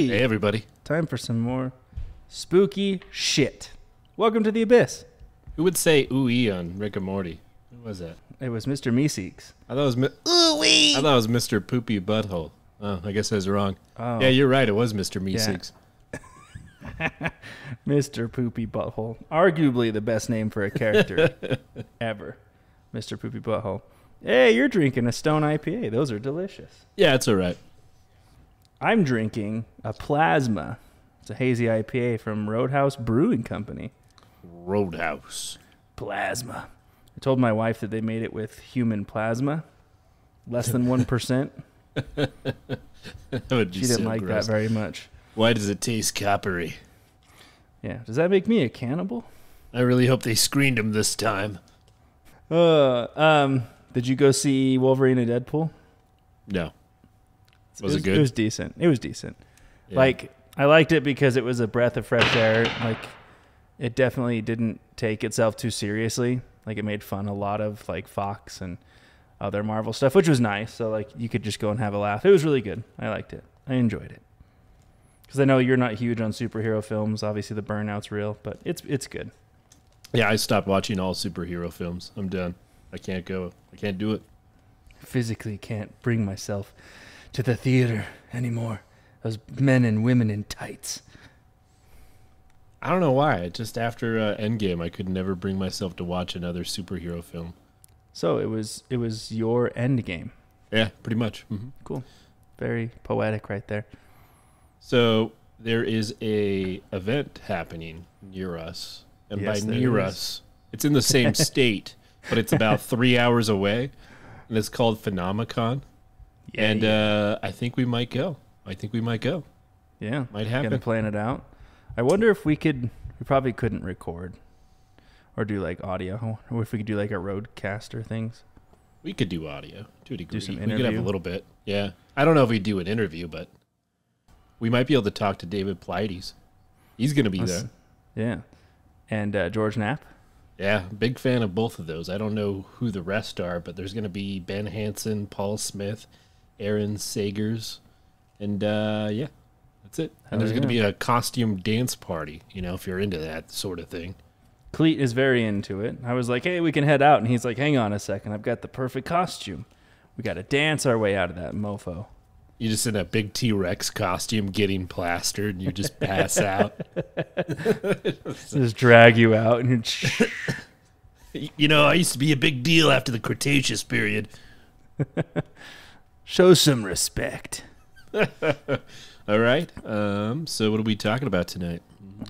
Hey, everybody. Time for some more spooky shit. Welcome to the Abyss. Who would say ooh-ee on Rick and Morty? Who was that? It was Mr. Meeseeks. I thought it was ooh-wee. I thought it was Mr. Poopy Butthole. Oh, I guess I was wrong. Oh. Yeah, you're right. It was Mr. Meeseeks. Yeah. Mr. Poopy Butthole. Arguably the best name for a character ever. Mr. Poopy Butthole. Hey, you're drinking a Stone IPA. Those are delicious. Yeah, it's all right. I'm drinking a Plasma. It's a hazy IPA from Roadhouse Brewing Company. Roadhouse. Plasma. I told my wife that they made it with human plasma. Less than 1%. That would be She didn't so like gross. that very much. Why does it taste coppery? Yeah. Does that make me a cannibal? I really hope they screened him this time. Did you go see Wolverine and Deadpool? No. Was it good? It was decent. It was decent. Yeah. Like, I liked it because it was a breath of fresh air. Like, it definitely didn't take itself too seriously. Like, it made fun a lot of, like, Fox and other Marvel stuff, which was nice. So, like, you could just go and have a laugh. It was really good. I liked it. I enjoyed it. Because I know you're not huge on superhero films. Obviously, the burnout's real, but it's good. Yeah, I stopped watching all superhero films. I'm done. I can't go. I can't do it. Physically can't bring myself to the theater anymore. Those men and women in tights. I don't know why. Just after Endgame, I could never bring myself to watch another superhero film. So it was your end game. Yeah, pretty much. Mm-hmm. Cool. Very poetic right there. So there is a event happening near us. And Yes, by there near is. us, it's in the same state, but it's about 3 hours away. And it's called Phenomicon. Yeah, And I think we might go. yeah. Might happen. Gonna plan it out. I wonder if we probably couldn't record or do like audio, or if we could do like a roadcaster things. We could do audio to a degree. some We could have a interview. little bit. Yeah. I don't know if we do an interview, but we might be able to talk to David Pleiades. He's going to be there. Yeah. And George Knapp. Yeah, big fan of both of those. I don't know who the rest are, but there's going to be Ben Hansen, Paul Smith, Aaron Sagers, and yeah, that's it. And there's going to be a costume dance party, if you're into that sort of thing. Cleet is very into it. I was like, hey, we can head out. And he's like, hang on a second. I've got the perfect costume. We got to dance our way out of that mofo. You just in a big T-Rex costume getting plastered, and you just pass out. Just drag you out. And I used to be a big deal after the Cretaceous period. show some respect. All right. So what are we talking about tonight?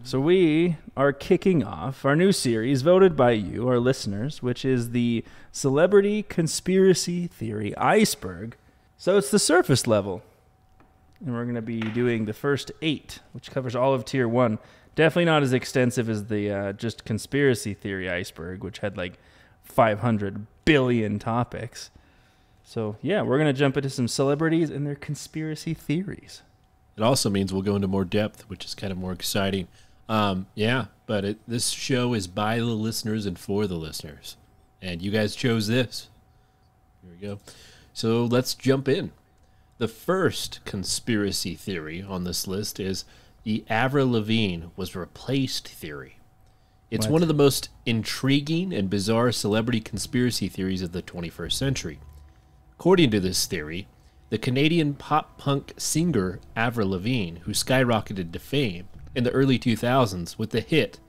So we are kicking off our new series voted by you, our listeners, which is the Celebrity Conspiracy Theory Iceberg. So it's the surface level. And we're going to be doing the first 8, which covers all of Tier 1. Definitely not as extensive as the just Conspiracy Theory Iceberg, which had like 500 billion topics. So yeah, we're going to jump into some celebrities and their conspiracy theories. It also means we'll go into more depth, which is kind of more exciting. But this show is by the listeners and for the listeners. And you guys chose this. Here we go. So let's jump in. The first conspiracy theory on this list is the Avril Lavigne was replaced theory. It's What? one of the most intriguing and bizarre celebrity conspiracy theories of the 21st century. According to this theory, the Canadian pop-punk singer Avril Lavigne, who skyrocketed to fame in the early 2000s with the hit,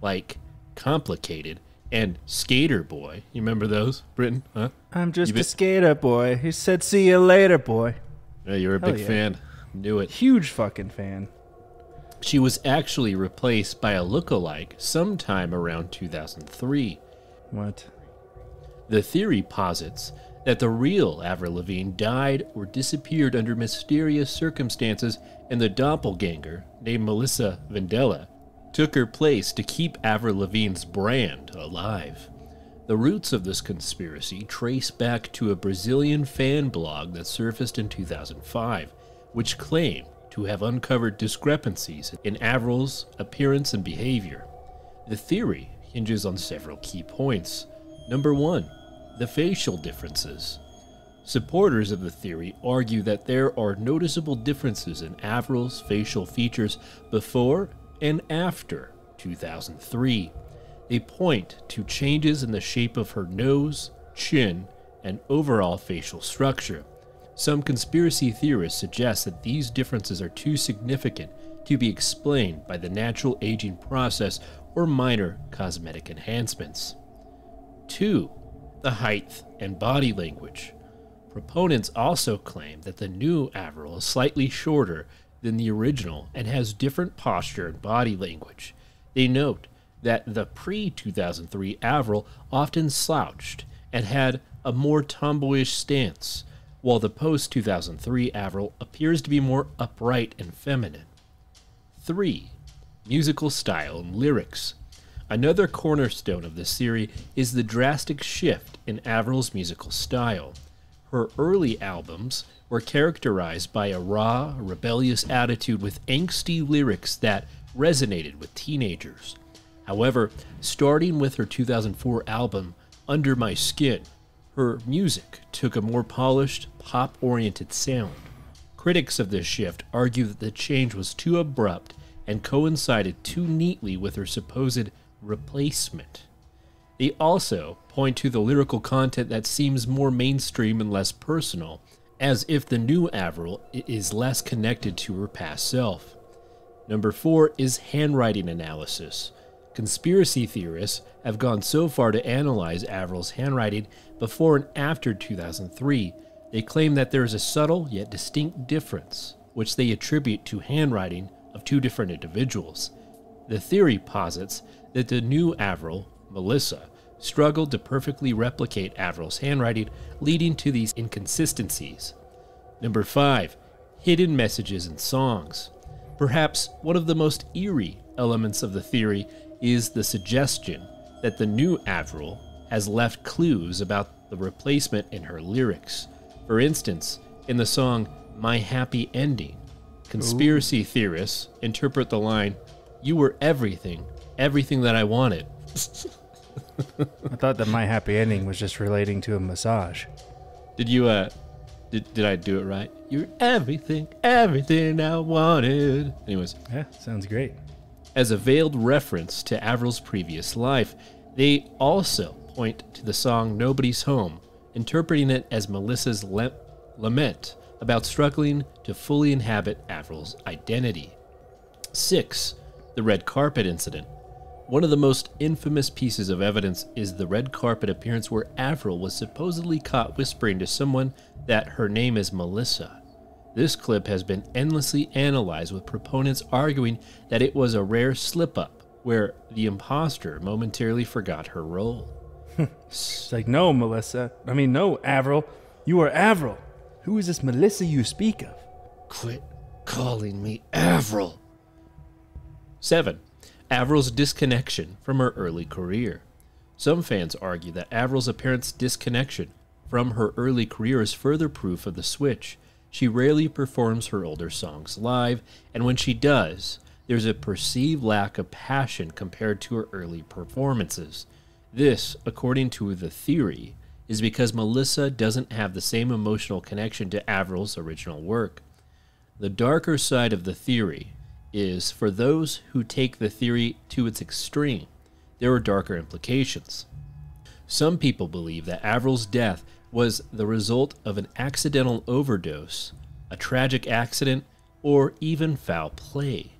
like, Complicated, and Skater Boy. You remember those, Britton? Huh? I'm just a skater boy. He said, see you later, boy. Yeah, you're a Hell big yeah. fan. Knew it. Huge fucking fan. She was actually replaced by a lookalike sometime around 2003. What? The theory posits that the real Avril Lavigne died or disappeared under mysterious circumstances, and the doppelganger, named Melissa Vandella, took her place to keep Avril Lavigne's brand alive. The roots of this conspiracy trace back to a Brazilian fan blog that surfaced in 2005, which claimed to have uncovered discrepancies in Avril's appearance and behavior. The theory hinges on several key points. Number 1, the facial differences. Supporters of the theory argue that there are noticeable differences in Avril's facial features before and after 2003. They point to changes in the shape of her nose, chin, and overall facial structure. Some conspiracy theorists suggest that these differences are too significant to be explained by the natural aging process or minor cosmetic enhancements. 2. The height and body language. Proponents also claim that the new Avril is slightly shorter than the original and has different posture and body language. They note that the pre-2003 Avril often slouched and had a more tomboyish stance, while the post-2003 Avril appears to be more upright and feminine. 3. Musical style and lyrics. Another cornerstone of this theory is the drastic shift in Avril's musical style. Her early albums were characterized by a raw, rebellious attitude with angsty lyrics that resonated with teenagers. However, starting with her 2004 album, Under My Skin, her music took a more polished, pop-oriented sound. Critics of this shift argue that the change was too abrupt and coincided too neatly with her supposed replacement. They also point to the lyrical content that seems more mainstream and less personal, as if the new Avril is less connected to her past self. Number 4 is handwriting analysis. Conspiracy theorists have gone so far to analyze Avril's handwriting before and after 2003. They claim that there is a subtle yet distinct difference, which they attribute to handwriting of two different individuals. The theory posits that the new Avril, Melissa, struggled to perfectly replicate Avril's handwriting, leading to these inconsistencies. Number 5. Hidden messages in songs. Perhaps one of the most eerie elements of the theory is the suggestion that the new Avril has left clues about the replacement in her lyrics. For instance, in the song My Happy Ending, conspiracy theorists interpret the line, "You were everything, everything that I wanted." I thought that My Happy Ending was just relating to a massage. Did you, did I do it right? You're everything, everything I wanted. Anyways. Yeah, sounds great. As a veiled reference to Avril's previous life, they also point to the song Nobody's Home, interpreting it as Melissa's lament about struggling to fully inhabit Avril's identity. 6. The red carpet incident. One of the most infamous pieces of evidence is the red carpet appearance where Avril was supposedly caught whispering to someone that her name is Melissa. This clip has been endlessly analyzed, with proponents arguing that it was a rare slip-up where the imposter momentarily forgot her role. It's like, no, Avril. You are Avril. Who is this Melissa you speak of? Quit calling me Avril. 7. Avril's disconnection from her early career. Some fans argue that Avril's apparent disconnection from her early career is further proof of the switch. She rarely performs her older songs live, and when she does, there's a perceived lack of passion compared to her early performances. This, according to the theory, is because Melissa doesn't have the same emotional connection to Avril's original work. The darker side of the theory is for those who take the theory to its extreme. There are darker implications. Some people believe that Avril's death was the result of an accidental overdose, a tragic accident, or even foul play.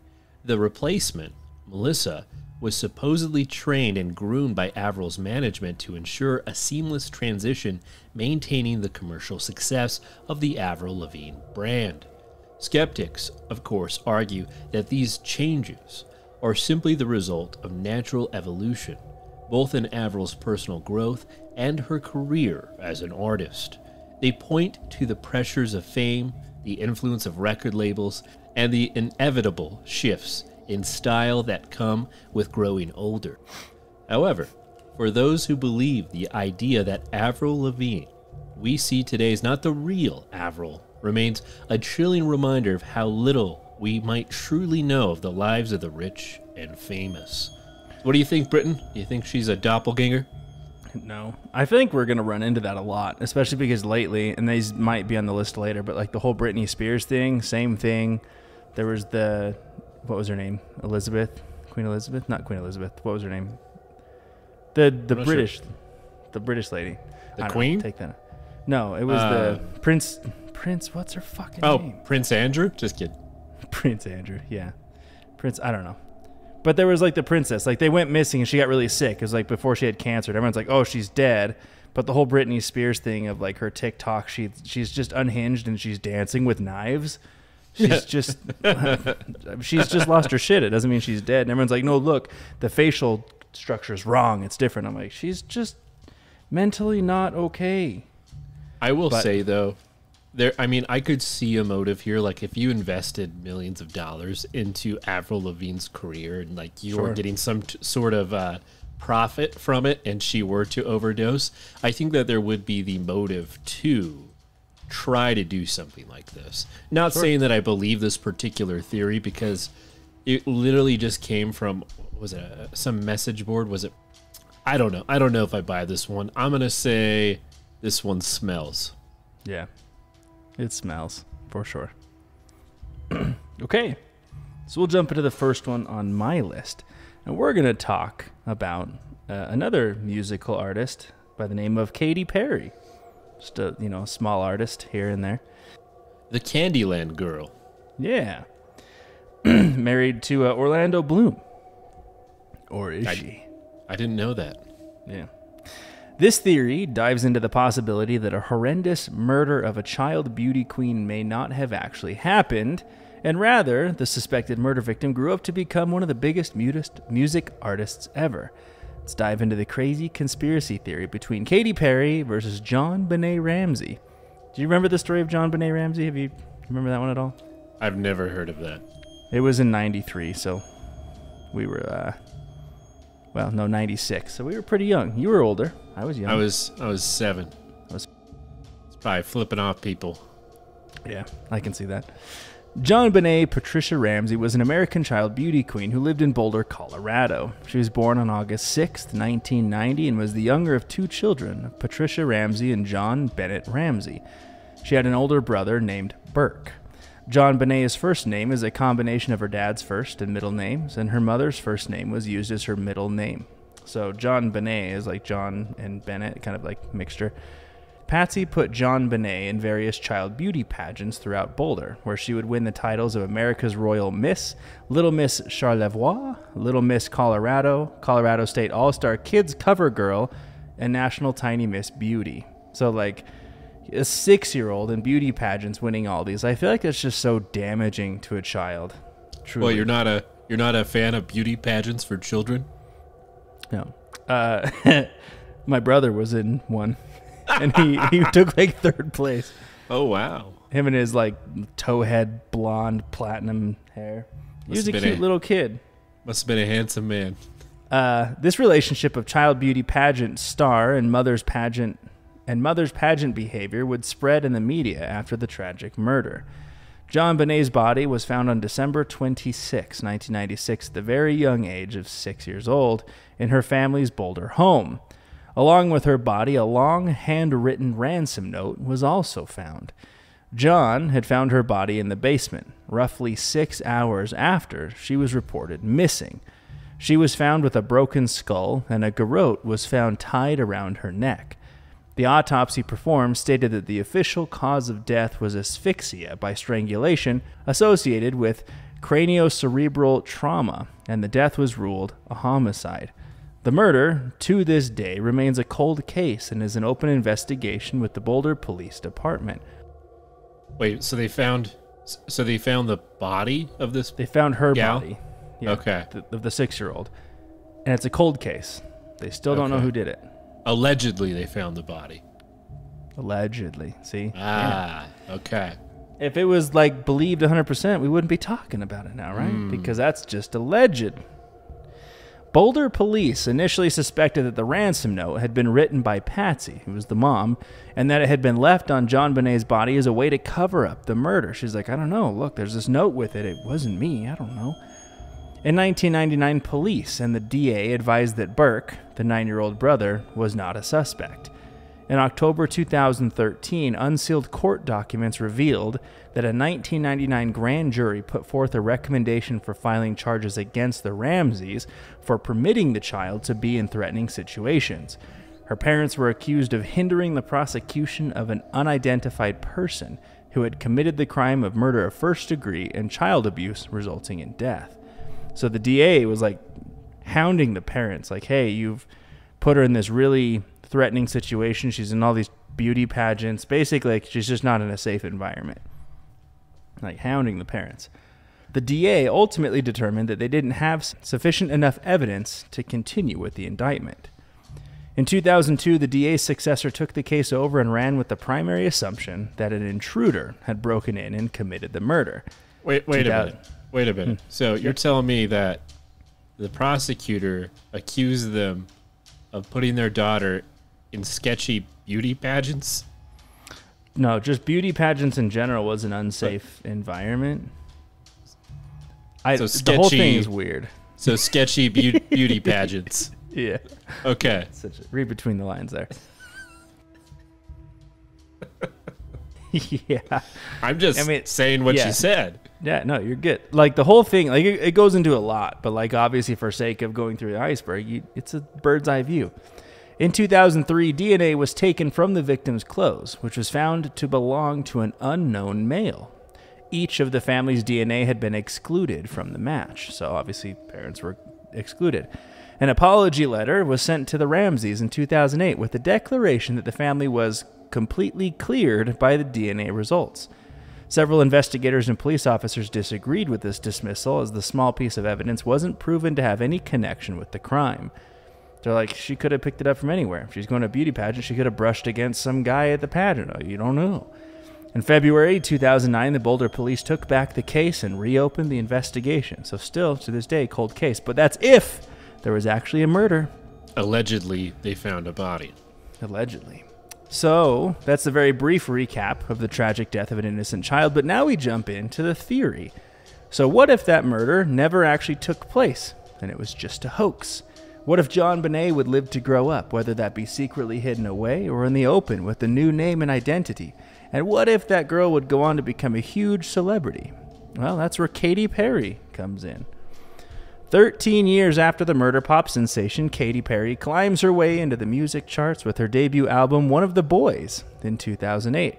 The replacement, Melissa, was supposedly trained and groomed by Avril's management to ensure a seamless transition, maintaining the commercial success of the Avril Lavigne brand. Skeptics, of course, argue that these changes are simply the result of natural evolution, both in Avril's personal growth and her career as an artist. They point to the pressures of fame, the influence of record labels, and the inevitable shifts in style that come with growing older. However, for those who believe the idea that Avril Lavigne we see today is not the real Avril, remains a chilling reminder of how little we might truly know of the lives of the rich and famous. What do you think, Britton? Do you think she's a doppelganger? No. I think we're going to run into that a lot, especially because lately, and these might be on the list later, but like the whole Britney Spears thing, same thing. There was what was her name? Queen Elizabeth? Not Queen Elizabeth. What was her name? The British lady. The Queen? Take that. No, it was the Prince, what's her fucking name? Oh, Prince Andrew? Just kidding. Prince Andrew, yeah. I don't know. But there was like the princess, like they went missing and she got really sick. It was like before she had cancer. And everyone's like, oh, she's dead. But the whole Britney Spears thing of like her TikTok, she's just unhinged and she's dancing with knives. She's just lost her shit. It doesn't mean she's dead. And everyone's like, no, look, the facial structure is wrong. It's different. I'm like, she's just mentally not okay. I will say though, I could see a motive here. Like if you invested millions of dollars into Avril Lavigne's career and like you were getting some sort of profit from it and she were to overdose, I think that there would be the motive to try to do something like this. Not saying that I believe this particular theory because it literally just came from, was it some message board? Was it? I don't know. I don't know if I buy this one. I'm going to say this one smells. Yeah. It smells, for sure. Okay, so we'll jump into the first one on my list. And we're going to talk about another musical artist by the name of Katy Perry. Just a small artist here and there. The Candyland girl. Yeah. Married to Orlando Bloom. Or is she? I didn't know that. Yeah. This theory dives into the possibility that a horrendous murder of a child beauty queen may not have actually happened, and rather, the suspected murder victim grew up to become one of the biggest music artists ever. Let's dive into the crazy conspiracy theory between Katy Perry versus JonBenet Ramsey. Do you remember the story of JonBenet Ramsey? You remember that one at all? I've never heard of that. It was in 93, so we were, 96. So we were pretty young. You were older. I was young. I was 7. It's by flipping off people. Yeah, I can see that. JonBenet Patricia Ramsey was an American child beauty queen who lived in Boulder, Colorado. She was born on August 6th, 1990, and was the younger of 2 children, Patricia Ramsey and John Bennett Ramsey. She had an older brother named Burke. JonBenet's first name is a combination of her dad's first and middle names, and her mother's first name was used as her middle name. So JonBenet is like John and Bennett, kind of like mixture. Patsy put JonBenet in various child beauty pageants throughout Boulder, where she would win the titles of America's Royal Miss, Little Miss Charlevoix, Little Miss Colorado, Colorado State All-Star Kids Cover Girl, and National Tiny Miss Beauty. So like a 6-year-old in beauty pageants winning all these. I feel like that's just so damaging to a child. Truly. Well, you're not a fan of beauty pageants for children? No. My brother was in one. And he took like 3rd place. Oh, wow. Him and his like towhead blonde platinum hair. He was a cute little kid. Must have been a handsome man. This relationship of child beauty pageant star and mother's pageant behavior would spread in the media after the tragic murder. JonBenet's body was found on December 26, 1996, at the very young age of 6 years old, in her family's Boulder home. Along with her body, a long, handwritten ransom note was also found. John had found her body in the basement, roughly 6 hours after she was reported missing. She was found with a broken skull, and a garrote was found tied around her neck. The autopsy performed stated that the official cause of death was asphyxia by strangulation associated with craniocerebral trauma, and the death was ruled a homicide. The murder, to this day, remains a cold case and is an open investigation with the Boulder Police Department. Wait, so they found the body of this? They found her gal? body. Yeah, okay. Of the 6-year-old. And it's a cold case. They still don't know who did it. Allegedly, they found the body. Allegedly. See? Okay. If it was like believed 100%, we wouldn't be talking about it now, right? Because that's just alleged. Boulder police initially suspected that the ransom note had been written by Patsy, who was the mom, and that it had been left on JonBenet's body as a way to cover up the murder. She's like, I don't know. Look, there's this note with it. It wasn't me. I don't know. In 1999, police and the DA advised that Burke, the 9-year-old brother, was not a suspect. In October 2013, unsealed court documents revealed that a 1999 grand jury put forth a recommendation for filing charges against the Ramseys for permitting the child to be in threatening situations. Her parents were accused of hindering the prosecution of an unidentified person who had committed the crime of murder of first degree and child abuse resulting in death. So the DA was like hounding the parents, like, hey, you've put her in this really threatening situation. She's in all these beauty pageants. Basically, like, she's just not in a safe environment. Like, hounding the parents. The DA ultimately determined that they didn't have sufficient enough evidence to continue with the indictment. In 2002, the DA's successor took the case over and ran with the primary assumption that an intruder had broken in and committed the murder. Wait a minute. So you're telling me that the prosecutor accused them of putting their daughter in sketchy beauty pageants? No, just beauty pageants in general was an unsafe environment. The whole thing is weird. So sketchy beauty pageants. Yeah. Okay. Read between the lines there. Yeah. I'm just saying what you said. Yeah, no, you're good. Like, the whole thing, like, it goes into a lot, but, like, obviously for sake of going through the iceberg, it's a bird's eye view. In 2003, DNA was taken from the victim's clothes, which was found to belong to an unknown male. Each of the family's DNA had been excluded from the match, so obviously parents were excluded. An apology letter was sent to the Ramseys in 2008 with the declaration that the family was completely cleared by the DNA results. Several investigators and police officers disagreed with this dismissal, as the small piece of evidence wasn't proven to have any connection with the crime. They're like, she could have picked it up from anywhere. If she's going to a beauty pageant, she could have brushed against some guy at the pageant. You don't know. In February 2009, the Boulder police took back the case and reopened the investigation. So still, to this day, cold case. But that's if there was actually a murder. Allegedly, they found a body. Allegedly. So, that's a very brief recap of the tragic death of an innocent child, but now we jump into the theory. So what if that murder never actually took place, and it was just a hoax? What if John Bonet would live to grow up, whether that be secretly hidden away or in the open with a new name and identity? And what if that girl would go on to become a huge celebrity? Well, that's where Katy Perry comes in. 13 years after the murder pop sensation, Katy Perry climbs her way into the music charts with her debut album, One of the Boys, in 2008.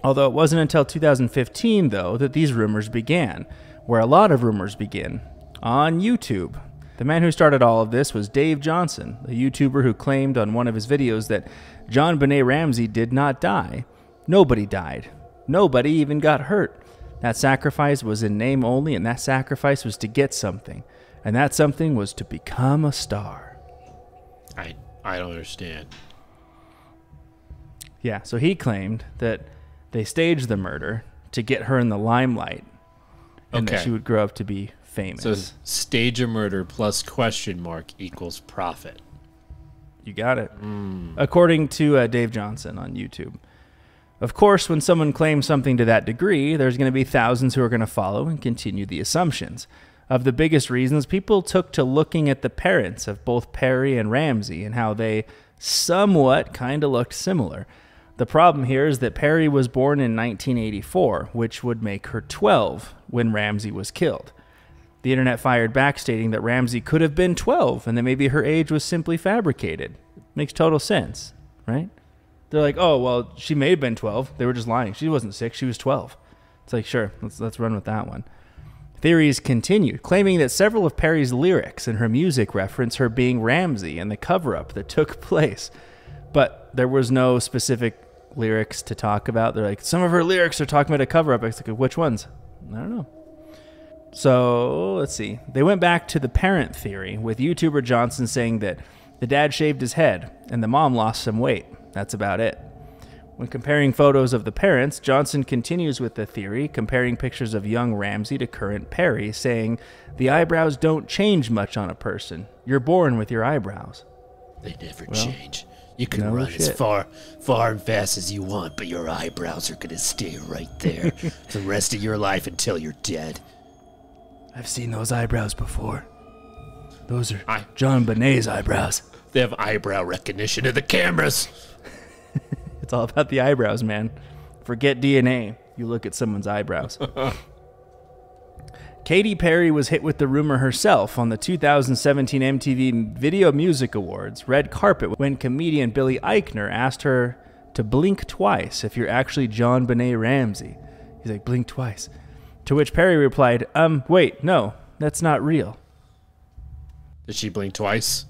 Although it wasn't until 2015, though, that these rumors began, where a lot of rumors begin, on YouTube. The man who started all of this was Dave Johnson, a YouTuber who claimed on one of his videos that John Benet Ramsey did not die. Nobody died. Nobody even got hurt. That sacrifice was in name only, and that sacrifice was to get something. And that something was to become a star. I don't understand. Yeah, so he claimed that they staged the murder to get her in the limelight, and that she would grow up to be famous. So stage a murder plus question mark equals profit. You got it. According to Dave Johnson on YouTube. Of course, when someone claims something to that degree, there's going to be thousands who are going to follow and continue the assumptions. Of the biggest reasons, people took to looking at the parents of both Perry and Ramsey and how they somewhat kind of looked similar. The problem here is that Perry was born in 1984, which would make her 12 when Ramsey was killed. The internet fired back stating that Ramsey could have been 12 and that maybe her age was simply fabricated. Makes total sense, right? They're like, oh, well, she may have been 12. They were just lying. She wasn't 6. She was 12. It's like, sure, let's run with that one. Theories continued, claiming that several of Perry's lyrics in her music reference her being Ramsey and the cover-up that took place. But there was no specific lyrics to talk about. They're like, some of her lyrics are talking about a cover-up. It's like, which ones? I don't know. So, let's see. They went back to the parent theory, with YouTuber Johnson saying that the dad shaved his head and the mom lost some weight. That's about it. When comparing photos of the parents, Johnson continues with the theory, comparing pictures of young Ramsey to current Perry, saying, the eyebrows don't change much on a person. You're born with your eyebrows. They never change. You can run as far and fast as you want, but your eyebrows are going to stay right there the rest of your life until you're dead. I've seen those eyebrows before. Those are I- John Bonet's eyebrows. They have eyebrow recognition of the cameras. It's all about the eyebrows, man. Forget DNA. You look at someone's eyebrows. Katy Perry was hit with the rumor herself on the 2017 MTV Video Music Awards red carpet when comedian Billy Eichner asked her to blink twice if you're actually John Benet Ramsey. He's like, blink twice. To which Perry replied, wait, no, that's not real. Did she blink twice?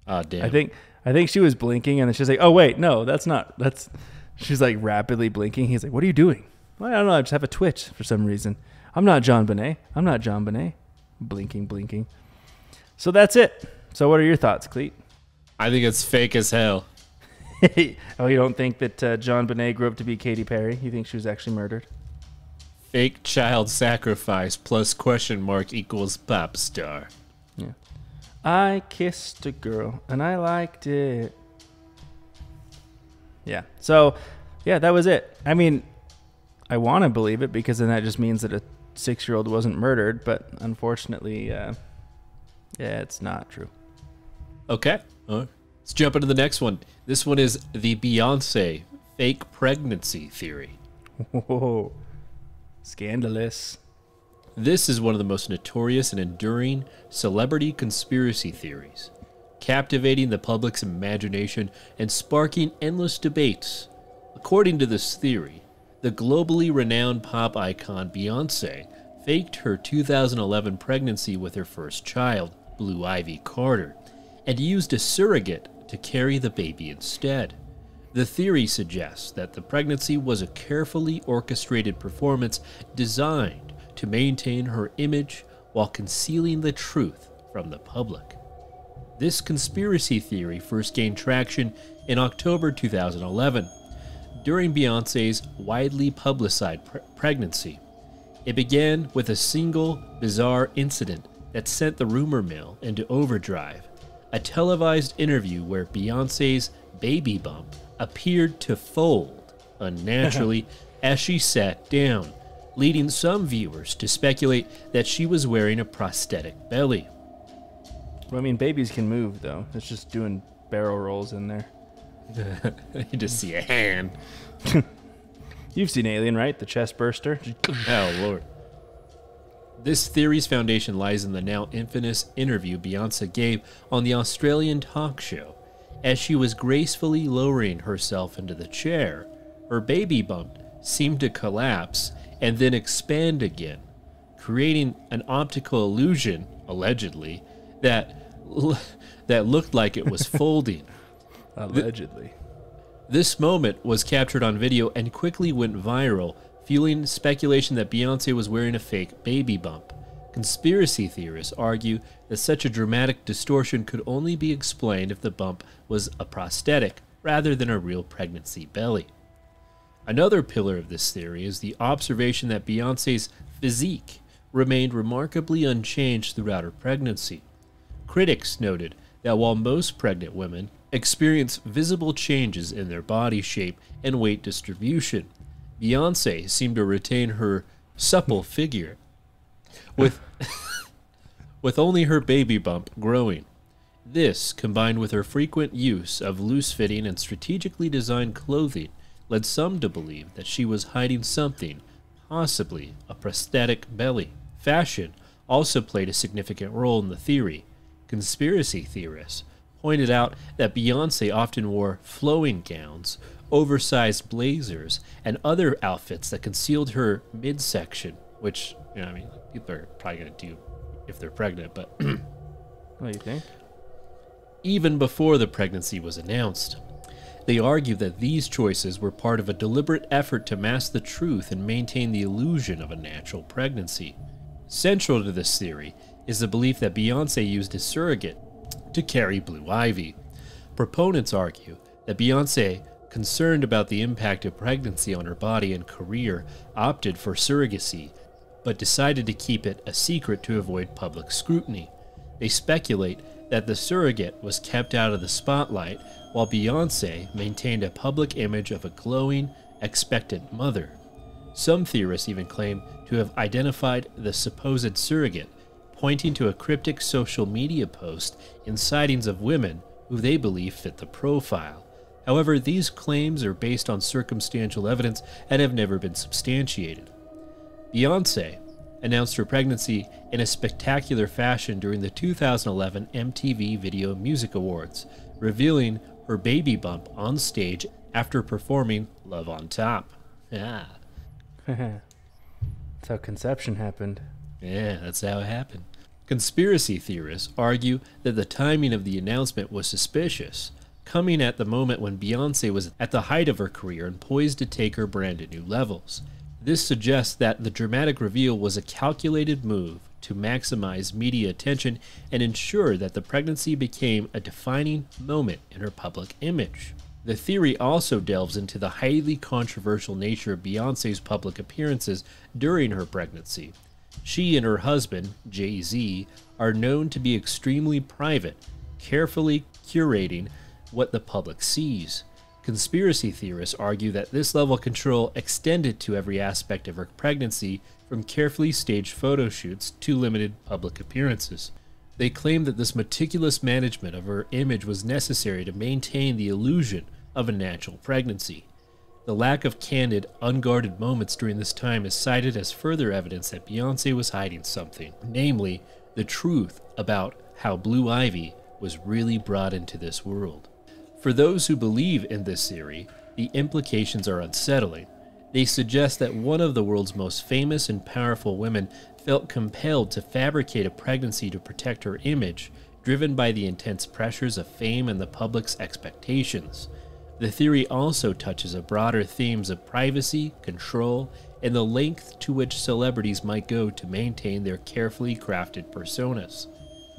Oh, damn. I think she was blinking, and then she's like, oh, wait, no, that's... She's like rapidly blinking. He's like, what are you doing? Well, I don't know, I just have a twitch for some reason. I'm not John Bonet. Blinking. So that's it. So what are your thoughts, Cleet? I think it's fake as hell. Oh, you don't think that John Bonet grew up to be Katy Perry? You think she was actually murdered? Fake child sacrifice plus question mark equals pop star. Yeah. I kissed a girl, and I liked it. Yeah. So, yeah, that was it. I mean, I want to believe it because then that just means that a 6-year-old wasn't murdered, but unfortunately, yeah, it's not true. Okay. Let's jump into the next one. This one is the Beyonce fake pregnancy theory. Whoa. Scandalous. This is one of the most notorious and enduring celebrity conspiracy theories, captivating the public's imagination and sparking endless debates. According to this theory, the globally renowned pop icon Beyoncé faked her 2011 pregnancy with her first child, Blue Ivy Carter, and used a surrogate to carry the baby instead. The theory suggests that the pregnancy was a carefully orchestrated performance designed to maintain her image while concealing the truth from the public. This conspiracy theory first gained traction in October 2011 during Beyoncé's widely publicized pregnancy. It began with a single bizarre incident that sent the rumor mill into overdrive, a televised interview where Beyoncé's baby bump appeared to fold unnaturally as she sat down, leading some viewers to speculate that she was wearing a prosthetic belly. Well, I mean, babies can move, though. It's just doing barrel rolls in there. You just see a hand. You've seen Alien, right? The chest burster. Oh, Lord. This theory's foundation lies in the now infamous interview Beyoncé gave on the Australian talk show. As she was gracefully lowering herself into the chair, her baby bump seemed to collapse and then expand again, creating an optical illusion, allegedly, that looked like it was folding. Allegedly. This moment was captured on video and quickly went viral, fueling speculation that Beyoncé was wearing a fake baby bump. Conspiracy theorists argue that such a dramatic distortion could only be explained if the bump was a prosthetic rather than a real pregnancy belly. Another pillar of this theory is the observation that Beyoncé's physique remained remarkably unchanged throughout her pregnancy. Critics noted that while most pregnant women experience visible changes in their body shape and weight distribution, Beyoncé seemed to retain her supple figure, with only her baby bump growing. This, combined with her frequent use of loose-fitting and strategically designed clothing, led some to believe that she was hiding something, possibly a prosthetic belly. Fashion also played a significant role in the theory. Conspiracy theorists pointed out that Beyoncé often wore flowing gowns, oversized blazers, and other outfits that concealed her midsection, which, people are probably going to do if they're pregnant, but... What do you think? Even before the pregnancy was announced. They argue that these choices were part of a deliberate effort to mask the truth and maintain the illusion of a natural pregnancy. Central to this theory is the belief that Beyoncé used a surrogate to carry Blue Ivy. Proponents argue that Beyoncé, concerned about the impact of pregnancy on her body and career, opted for surrogacy, but decided to keep it a secret to avoid public scrutiny. They speculate that the surrogate was kept out of the spotlight while Beyoncé maintained a public image of a glowing, expectant mother. Some theorists even claim to have identified the supposed surrogate pointing to a cryptic social media post and sightings of women who they believe fit the profile. However, these claims are based on circumstantial evidence and have never been substantiated. Beyoncé announced her pregnancy in a spectacular fashion during the 2011 MTV Video Music Awards, revealing her baby bump on stage after performing Love on Top. Yeah. That's how conception happened. Yeah, that's how it happened. Conspiracy theorists argue that the timing of the announcement was suspicious, coming at the moment when Beyoncé was at the height of her career and poised to take her brand to new levels. This suggests that the dramatic reveal was a calculated move to maximize media attention and ensure that the pregnancy became a defining moment in her public image. The theory also delves into the highly controversial nature of Beyoncé's public appearances during her pregnancy. She and her husband, Jay-Z, are known to be extremely private, carefully curating what the public sees. Conspiracy theorists argue that this level of control extended to every aspect of her pregnancy, from carefully staged photo shoots to limited public appearances. They claim that this meticulous management of her image was necessary to maintain the illusion of a natural pregnancy. The lack of candid, unguarded moments during this time is cited as further evidence that Beyoncé was hiding something, namely, the truth about how Blue Ivy was really brought into this world. For those who believe in this theory, the implications are unsettling. They suggest that one of the world's most famous and powerful women felt compelled to fabricate a pregnancy to protect her image, driven by the intense pressures of fame and the public's expectations. The theory also touches on broader themes of privacy, control, and the length to which celebrities might go to maintain their carefully crafted personas.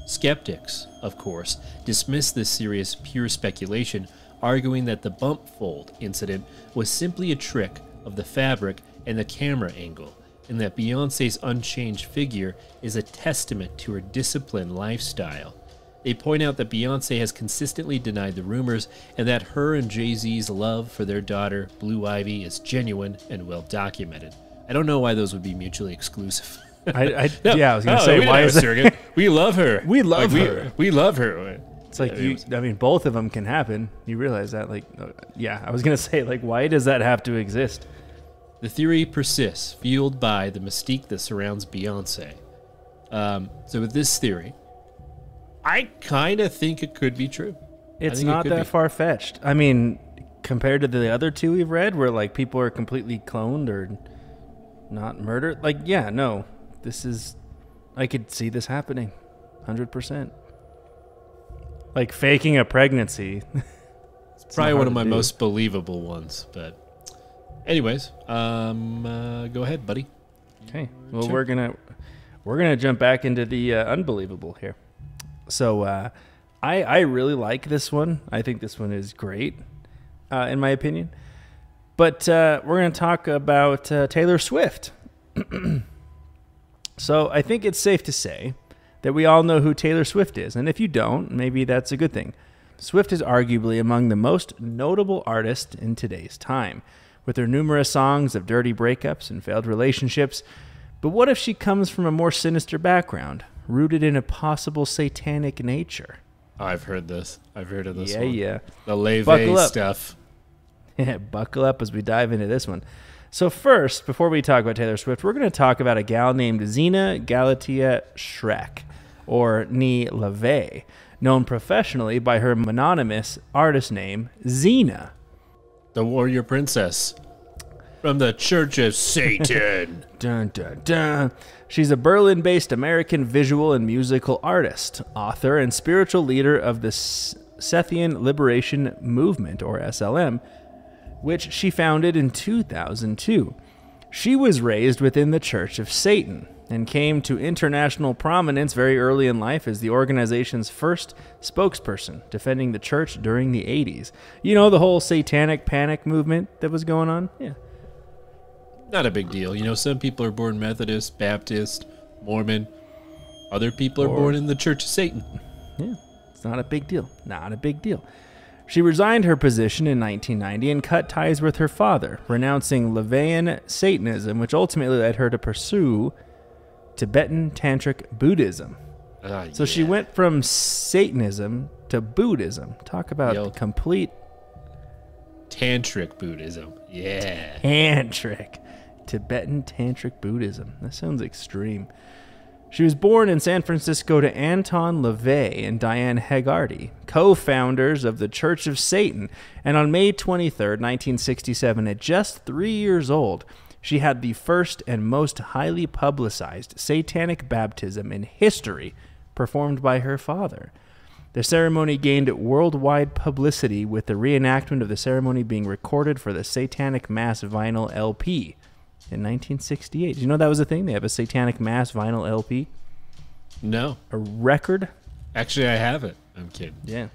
Skeptics, of course, dismiss this theory as pure speculation, arguing that the bump fold incident was simply a trick of the fabric and the camera angle, and that Beyoncé's unchanged figure is a testament to her disciplined lifestyle. They point out that Beyoncé has consistently denied the rumors and that her and Jay-Z's love for their daughter, Blue Ivy, is genuine and well documented. I don't know why those would be mutually exclusive. I was going to say, why is it? We love her. We love her. We love her. It's like, both of them can happen. You realize that? I was going to say, why does that have to exist? The theory persists, fueled by the mystique that surrounds Beyoncé. So with this theory, I kind of think it could be true. It's not that far-fetched. I mean, compared to the other two we've read, where people are completely cloned or not murdered. I could see this happening, 100%. Faking a pregnancy. It's probably one of my most believable ones, but anyways, go ahead, buddy. Okay. Well, sure. we're gonna jump back into the unbelievable here. So I really like this one. I think this one is great, in my opinion. But we're going to talk about Taylor Swift. So I think it's safe to say that we all know who Taylor Swift is. And if you don't, maybe that's a good thing. Swift is arguably among the most notable artists in today's time, with her numerous songs of dirty breakups and failed relationships. But what if she comes from a more sinister background, rooted in a possible satanic nature? I've heard this. I've heard of this one. Yeah. The Leve stuff. Yeah, buckle up as we dive into this one. So first, before we talk about Taylor Swift, we're going to talk about a gal named Zena Galatea Shrek, or Nee Leve, known professionally by her mononymous artist name, Xena. The warrior princess from the Church of Satan. Dun, dun, dun. She's a Berlin-based American visual and musical artist, author, and spiritual leader of the Sethian Liberation Movement, or SLM, which she founded in 2002. She was raised within the Church of Satan and came to international prominence very early in life as the organization's first spokesperson, defending the church during the 80s. You know, the whole satanic panic movement that was going on? Yeah. Not a big deal. You know, some people are born Methodist, Baptist, Mormon. Other people are born in the Church of Satan. Yeah, it's not a big deal. Not a big deal. She resigned her position in 1990 and cut ties with her father, renouncing Levian Satanism, which ultimately led her to pursue Tibetan Tantric Buddhism. So she went from Satanism to Buddhism. Talk about complete... Tantric Buddhism. Yeah. Tantric. Tibetan Tantric Buddhism. That sounds extreme. She was born in San Francisco to Anton LaVey and Diane Hegarty, co-founders of the Church of Satan. And on May 23rd, 1967, at just 3 years old, she had the first and most highly publicized satanic baptism in history performed by her father. The ceremony gained worldwide publicity, with the reenactment of the ceremony being recorded for the Satanic Mass vinyl LP in 1968. Did you know that was a thing? They have a Satanic Mass vinyl LP? No. A record? Actually, I have it. I'm kidding. Yeah.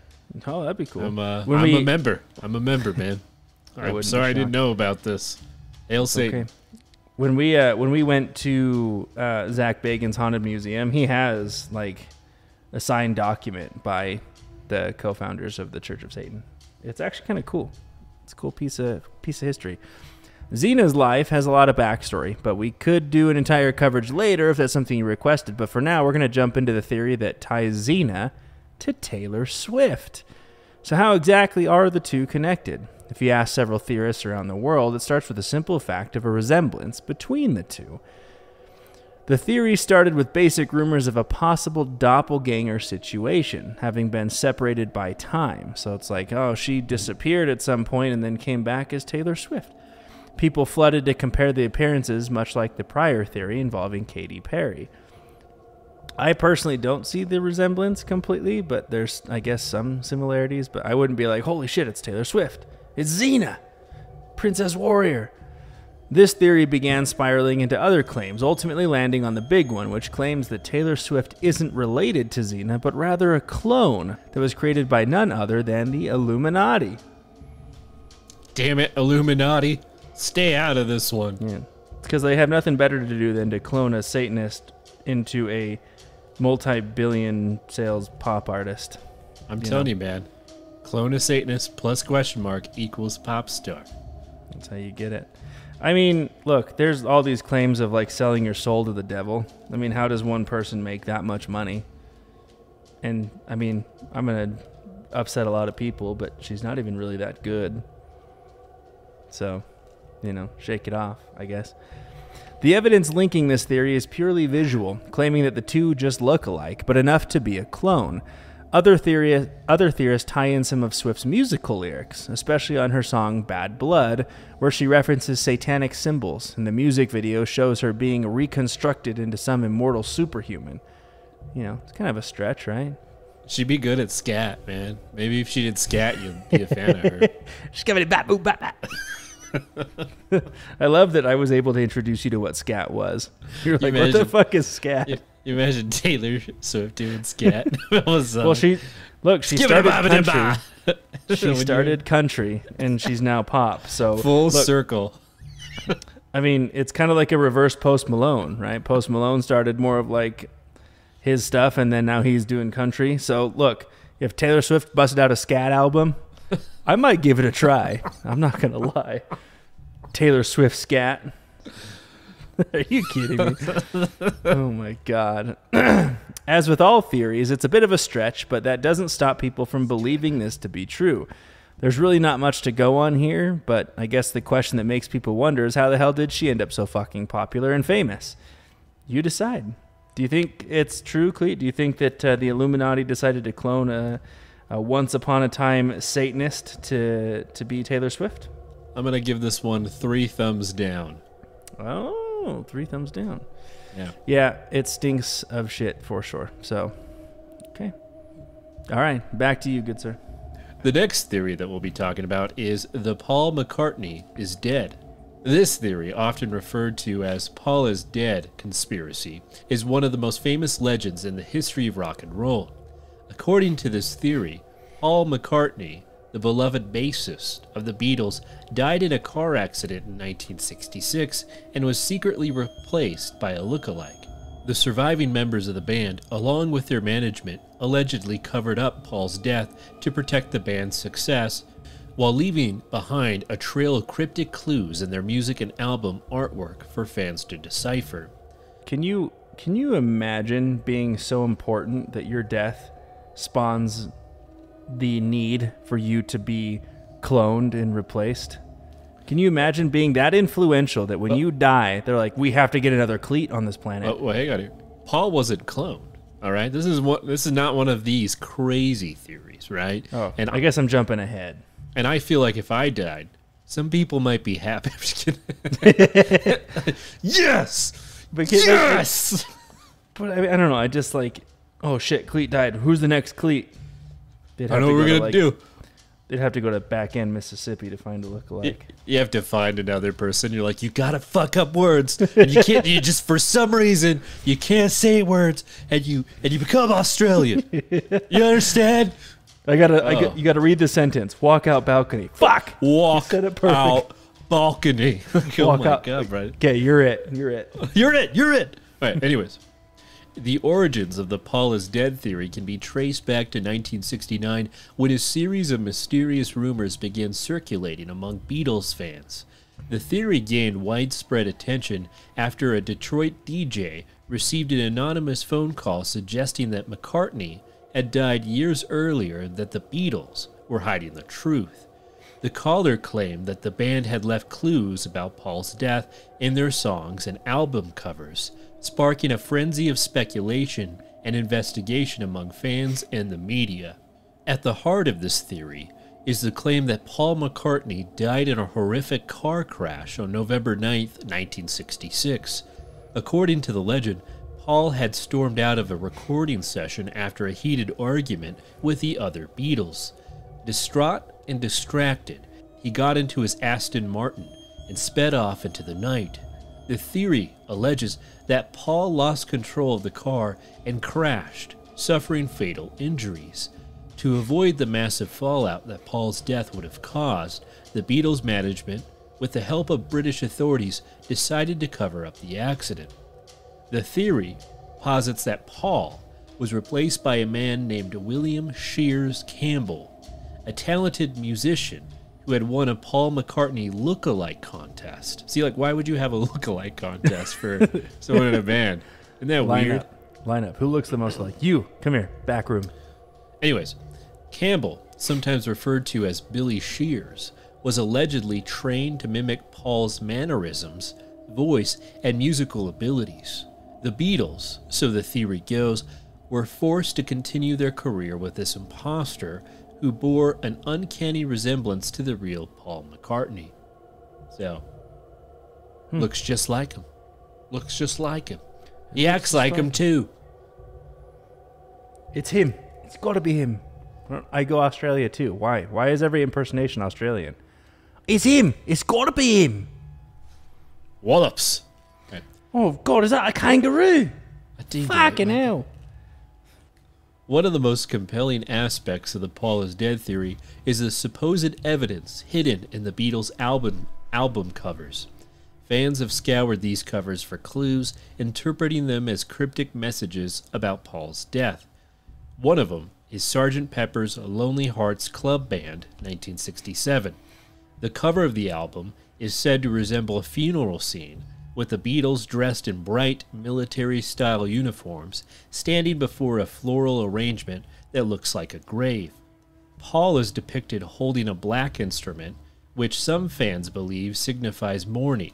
Oh, that'd be cool. I'm a member. I'm a member, man. I'm sorry I didn't know about this. Hail Satan. Okay. When we went to Zach Bagan's Haunted Museum, he has like a signed document by the co-founders of the Church of Satan. It's actually kind of cool. It's a cool piece of history. Zena's life has a lot of backstory, but we could do an entire coverage later if that's something you requested. But for now, we're going to jump into the theory that ties Zena to Taylor Swift. So how exactly are the two connected? If you ask several theorists around the world, it starts with the simple fact of a resemblance between the two. The theory started with basic rumors of a possible doppelganger situation, having been separated by time. So it's like, oh, she disappeared at some point and then came back as Taylor Swift. People flooded to compare the appearances, much like the prior theory involving Katy Perry. I personally don't see the resemblance completely, but there's, I guess, some similarities. But I wouldn't be like, holy shit, it's Taylor Swift. It's Xena, Princess Warrior. This theory began spiraling into other claims, ultimately landing on the big one, which claims that Taylor Swift isn't related to Xena, but rather a clone that was created by none other than the Illuminati. Damn it, Illuminati. Stay out of this one. Yeah, because they have nothing better to do than to clone a Satanist into a multi-billion sales pop artist. I'm telling you, man. Clone a Satanist plus question mark equals pop star. That's how you get it. I mean, look, there's all these claims of like selling your soul to the devil. I mean, how does one person make that much money? And I mean, I'm going to upset a lot of people, but she's not even really that good. So, you know, shake it off, I guess. The evidence linking this theory is purely visual, claiming that the two just look alike, but enough to be a clone. Other theorists tie in some of Swift's musical lyrics, especially on her song Bad Blood, where she references satanic symbols, and the music video shows her being reconstructed into some immortal superhuman. You know, it's kind of a stretch, right? She'd be good at scat, man. Maybe if she did scat, you'd be a fan of her. Just give it a bat, boop, bat, bat. I love that I was able to introduce you to what scat was. You're like, what the fuck is scat? You imagine Taylor Swift doing scat. Well, she started country. She started country, and she's now pop. So full circle. I mean, it's kind of like a reverse Post Malone, right? Post Malone started more of like his stuff, and then now he's doing country. So look, if Taylor Swift busted out a scat album, I might give it a try. I'm not gonna lie. Taylor Swift scat. Are you kidding me? Oh my God. As with all theories, it's a bit of a stretch, but that doesn't stop people from believing this to be true. There's really not much to go on here, but I guess the question that makes people wonder is how the hell did she end up so fucking popular and famous? You decide. Do you think it's true, Cleet? Do you think that the Illuminati decided to clone a once upon a time Satanist to be Taylor Swift? I'm going to give this one 3 thumbs down. Oh, 3 thumbs down. Yeah. Yeah, it stinks of shit for sure. So, okay. All right, back to you, good sir. The next theory that we'll be talking about is the Paul McCartney is dead. This theory, often referred to as Paul is dead conspiracy, is one of the most famous legends in the history of rock and roll. According to this theory, Paul McCartney, the beloved bassist of the Beatles, died in a car accident in 1966 and was secretly replaced by a look-alike. The surviving members of the band, along with their management, allegedly covered up Paul's death to protect the band's success, while leaving behind a trail of cryptic clues in their music and album artwork for fans to decipher. Can you Can you imagine being so important that your death spawns the need for you to be cloned and replaced? Can you imagine being that influential that when you die, they're like, we have to get another cleat on this planet? Well, hang on here. Paul wasn't cloned. All right, this is not one of these crazy theories, right? Oh, and I guess I'm jumping ahead. And I feel like if I died, some people might be happy. I'm just kidding. Yes, yes. But I don't know. I just like, oh shit, Cleet died. Who's the next Cleet? I know what we're gonna do. They'd have to go to back end Mississippi to find a lookalike. You have to find another person. You're like, you gotta fuck up words, and you can't. You just for some reason you can't say words, and you become Australian. You understand? You gotta read the sentence. Walk out balcony. Fuck. Walk out balcony. Oh my god, right? Okay, you're it. You're it. You're it. You're it. All right. Anyways. The origins of the Paul is dead theory can be traced back to 1969 when a series of mysterious rumors began circulating among Beatles fans. The theory gained widespread attention after a Detroit DJ received an anonymous phone call suggesting that McCartney had died years earlier and that the Beatles were hiding the truth. The caller claimed that the band had left clues about Paul's death in their songs and album covers, sparking a frenzy of speculation and investigation among fans and the media. At the heart of this theory is the claim that Paul McCartney died in a horrific car crash on November 9th, 1966. According to the legend, Paul had stormed out of a recording session after a heated argument with the other Beatles. Distraught and distracted, he got into his Aston Martin and sped off into the night. The theory alleges that Paul lost control of the car and crashed, suffering fatal injuries. To avoid the massive fallout that Paul's death would have caused, the Beatles management, with the help of British authorities, decided to cover up the accident. The theory posits that Paul was replaced by a man named William Shears Campbell, a talented musician who had won a Paul McCartney look-alike contest. See, like, why would you have a look-alike contest for someone in a band? Isn't that weird? Line up. Who looks the most like you? Come here, back room. Anyways, Campbell, sometimes referred to as Billy Shears, was allegedly trained to mimic Paul's mannerisms, voice, and musical abilities. The Beatles, so the theory goes, were forced to continue their career with this imposter who bore an uncanny resemblance to the real Paul McCartney. So, looks just like him. Looks just like him. He acts like him too. It's him. It's got to be him. I go Australia too. Why? Why is every impersonation Australian? It's him. It's got to be him. Wallops. Okay. Oh God, is that a kangaroo? Fucking hell. One of the most compelling aspects of the Paul is dead theory is the supposed evidence hidden in the Beatles' album covers. Fans have scoured these covers for clues, interpreting them as cryptic messages about Paul's death. One of them is Sgt. Pepper's Lonely Hearts Club Band, 1967. The cover of the album is said to resemble a funeral scene, with the Beatles dressed in bright military-style uniforms, standing before a floral arrangement that looks like a grave. Paul is depicted holding a black instrument, which some fans believe signifies mourning.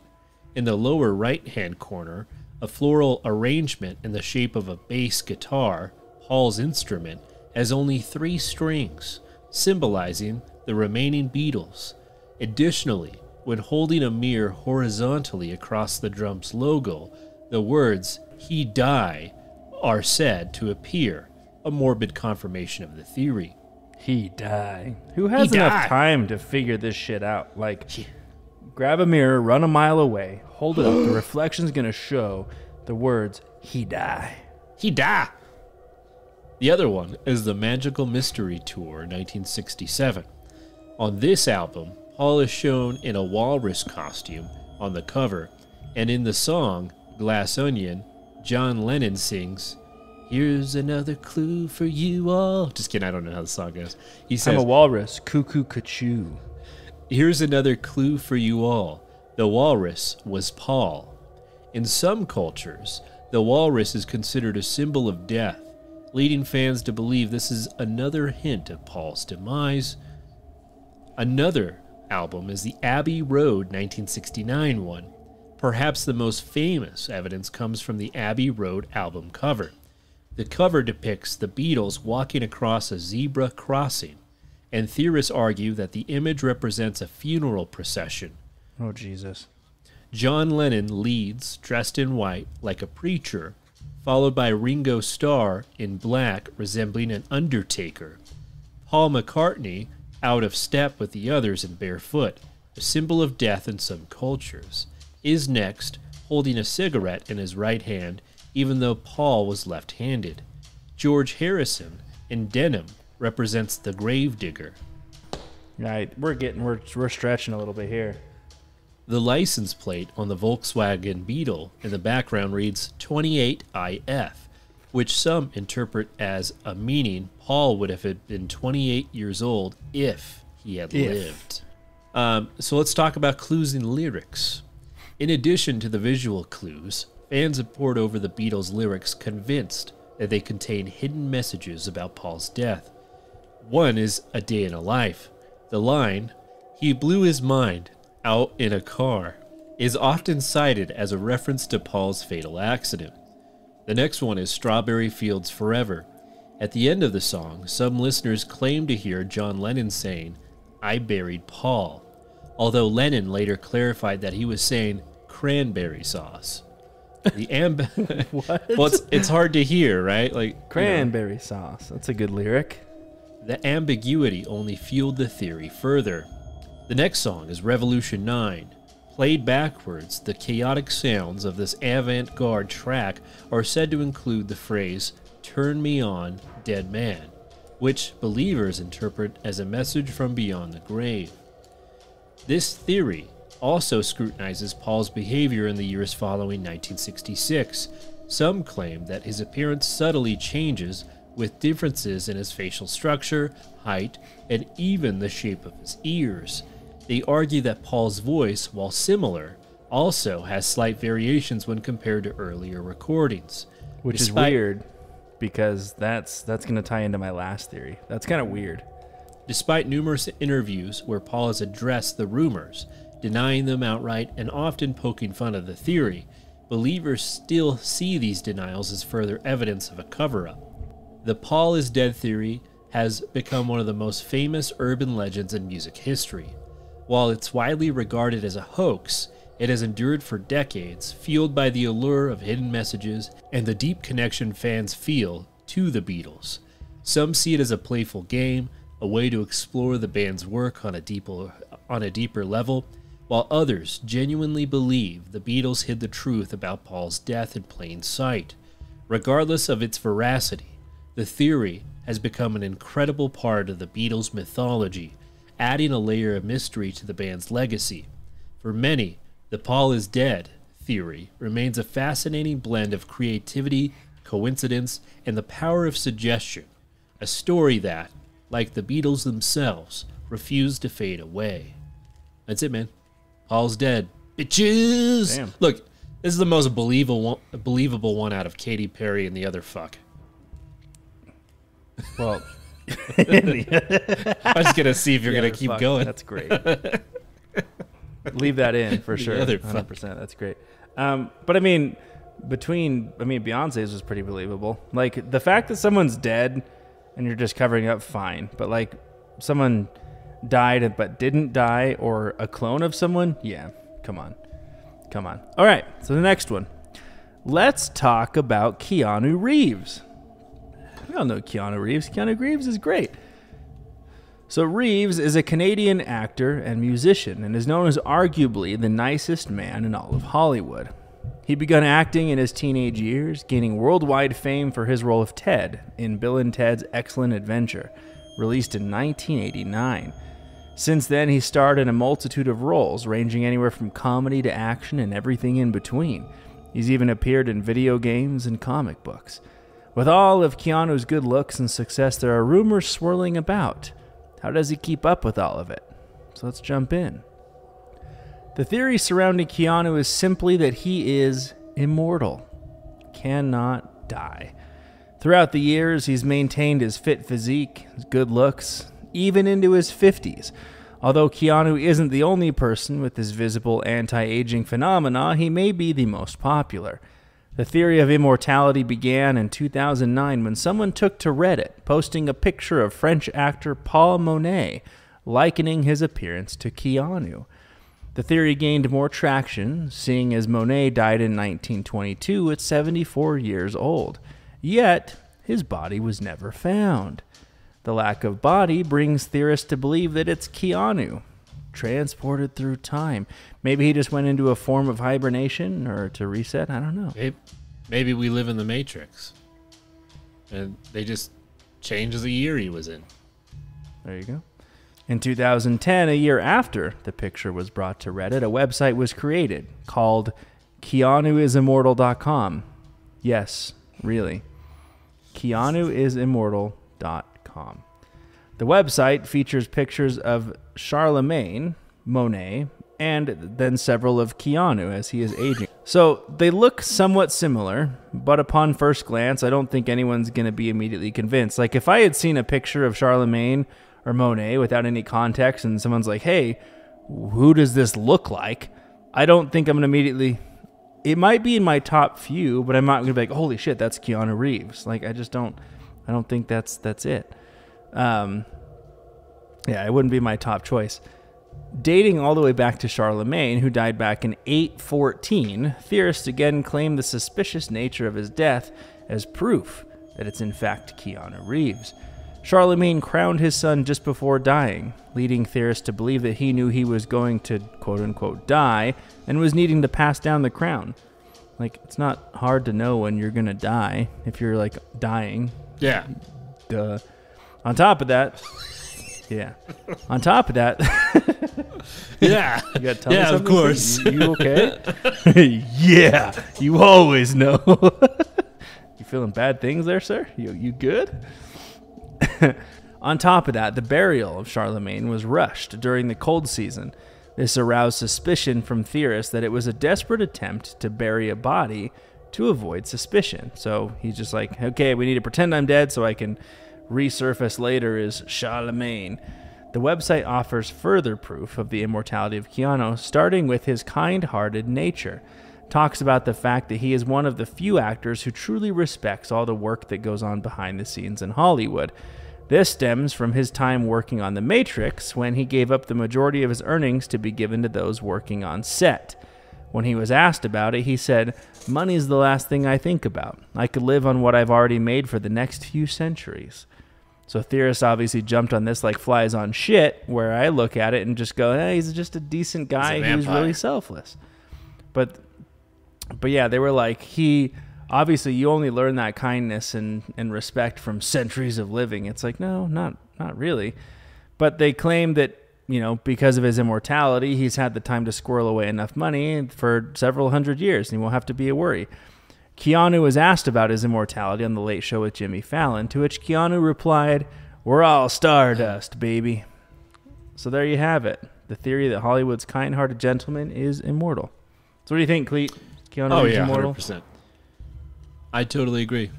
In the lower right-hand corner, a floral arrangement in the shape of a bass guitar, Paul's instrument, has only 3 strings, symbolizing the remaining Beatles. Additionally, when holding a mirror horizontally across the drum's logo, the words, "He die," are said to appear, a morbid confirmation of the theory. He die. Who has enough time to figure this shit out? Like, grab a mirror, run a mile away, hold it up, the reflection's gonna show the words, "He die." He die. The other one is the Magical Mystery Tour, 1967. On this album, Paul is shown in a walrus costume on the cover, and in the song, Glass Onion, John Lennon sings, "Here's another clue for you all." Just kidding, I don't know how the song goes. He says, "I'm a walrus, cuckoo cachoo." "Here's another clue for you all. The walrus was Paul." In some cultures, The walrus is considered a symbol of death, leading fans to believe this is another hint of Paul's demise. Another album is the Abbey Road 1969 one. Perhaps the most famous evidence comes from the Abbey Road album cover. The cover depicts the Beatles walking across a zebra crossing, and theorists argue that the image represents a funeral procession. Oh, Jesus. John Lennon leads, dressed in white, like a preacher, followed by Ringo Starr in black, resembling an undertaker. Paul McCartney, out of step with the others and barefoot, a symbol of death in some cultures, is next, holding a cigarette in his right hand, even though Paul was left-handed. George Harrison, in denim, represents the gravedigger. Right, we're stretching a little bit here. The license plate on the Volkswagen Beetle in the background reads 28IF, which some interpret as a meaning Paul would have been 28 years old if he had lived. So let's talk about clues in lyrics. In addition to the visual clues, fans have pored over the Beatles' lyrics convinced that they contain hidden messages about Paul's death. One is A Day in a Life. The line, "He blew his mind out in a car," is often cited as a reference to Paul's fatal accident. The next one is Strawberry Fields Forever. At the end of the song, some listeners claim to hear John Lennon saying, "I buried Paul," although Lennon later clarified that he was saying cranberry sauce. The What? Well, it's hard to hear, right? Like Cranberry sauce. That's a good lyric. The ambiguity only fueled the theory further. The next song is Revolution 9. Played backwards, the chaotic sounds of this avant-garde track are said to include the phrase, "Turn me on, dead man," which believers interpret as a message from beyond the grave. This theory also scrutinizes Paul's behavior in the years following 1966. Some claim that his appearance subtly changes with differences in his facial structure, height, and even the shape of his ears. They argue that Paul's voice, while similar, also has slight variations when compared to earlier recordings. Which is weird, because that's going to tie into my last theory. That's kind of weird. Despite numerous interviews where Paul has addressed the rumors, denying them outright and often poking fun of the theory, believers still see these denials as further evidence of a cover-up. The Paul is dead theory has become one of the most famous urban legends in music history. While it's widely regarded as a hoax, it has endured for decades, fueled by the allure of hidden messages and the deep connection fans feel to the Beatles. Some see it as a playful game, a way to explore the band's work on a deeper level, while others genuinely believe the Beatles hid the truth about Paul's death in plain sight. Regardless of its veracity, the theory has become an incredible part of the Beatles' mythology, adding a layer of mystery to the band's legacy. For many, the Paul is dead theory remains a fascinating blend of creativity, coincidence, and the power of suggestion, a story that, like the Beatles themselves, refused to fade away. That's it, man. Paul's dead. Bitches! Damn. Look, this is the most believable one out of Katy Perry and the other fuck. Well, I was going to see if you're going to keep going. That's great. Leave that in for sure. 100%. That's great. But I mean, Beyonce's was pretty believable. Like, the fact that someone's dead and you're just covering up, fine. But like, someone died but didn't die, or a clone of someone, yeah, come on. All right, so the next one. Let's talk about Keanu Reeves. We all know Keanu Reeves. Keanu Reeves is great. So Reeves is a Canadian actor and musician and is known as arguably the nicest man in all of Hollywood. He began acting in his teenage years, gaining worldwide fame for his role of Ted in Bill and Ted's Excellent Adventure, released in 1989. Since then, he starred in a multitude of roles, ranging anywhere from comedy to action and everything in between. He's even appeared in video games and comic books. With all of Keanu's good looks and success, there are rumors swirling about. How does he keep up with all of it? So let's jump in. The theory surrounding Keanu is simply that he is immortal. cannot die. Throughout the years, he's maintained his fit physique, his good looks, even into his 50s. Although Keanu isn't the only person with this visible anti-aging phenomena, he may be the most popular. The theory of immortality began in 2009 when someone took to Reddit, posting a picture of French actor Paul Monet, likening his appearance to Keanu. The theory gained more traction, seeing as Monet died in 1922 at 74 years old. Yet, his body was never found. The lack of body brings theorists to believe that it's Keanu, transported through time. Maybe he just went into a form of hibernation or to reset. I don't know. Maybe we live in the Matrix. And they just changed the year he was in. There you go. In 2010, a year after the picture was brought to Reddit, a website was created called KeanuIsImmortal.com. Yes, really. KeanuIsImmortal.com. The website features pictures of Charlemagne, Monet, and then several of Keanu as he is aging. So they look somewhat similar, but upon first glance, I don't think anyone's going to be immediately convinced. Like if I had seen a picture of Charlemagne or Monet without any context and someone's like, hey, who does this look like? I don't think I'm going to immediately... It might be in my top few, but I'm not going to be like, holy shit, that's Keanu Reeves. Like, I don't think that's it. Yeah, it wouldn't be my top choice. Dating all the way back to Charlemagne, who died back in 814, theorists again claim the suspicious nature of his death as proof that it's in fact Keanu Reeves. Charlemagne crowned his son just before dying, leading theorists to believe that he knew he was going to quote-unquote die and was needing to pass down the crown. Like, it's not hard to know when you're going to die if you're, like, dying. Yeah. Duh. On top of that... Yeah. On top of that... Yeah. You gotta tell me of something? course. You okay? Yeah. You always know. You feeling bad things there, sir? You good? On top of that, the burial of Charlemagne was rushed during the cold season. This aroused suspicion from theorists that it was a desperate attempt to bury a body to avoid suspicion. So he's just like, okay, we need to pretend I'm dead so I can resurface later as Charlemagne. The website offers further proof of the immortality of Keanu, starting with his kind-hearted nature. Talks about the fact that he is one of the few actors who truly respects all the work that goes on behind the scenes in Hollywood. This stems from his time working on The Matrix, when he gave up the majority of his earnings to be given to those working on set. When he was asked about it, he said, "Money's the last thing I think about. I could live on what I've already made for the next few centuries." So theorists obviously jumped on this like flies on shit, where I look at it and just go, hey, he's just a decent guy who's really selfless. But yeah, they were like, obviously you only learn that kindness and respect from centuries of living. It's like, no, not really. But they claim that, because of his immortality, he's had the time to squirrel away enough money for several hundred years, and he won't have to be a worry. Keanu was asked about his immortality on The Late Show with Jimmy Fallon, to which Keanu replied, "We're all stardust, baby." So there you have it. The theory that Hollywood's kind-hearted gentleman is immortal. So what do you think, Cleet? Keanu is immortal? 100%. I totally agree.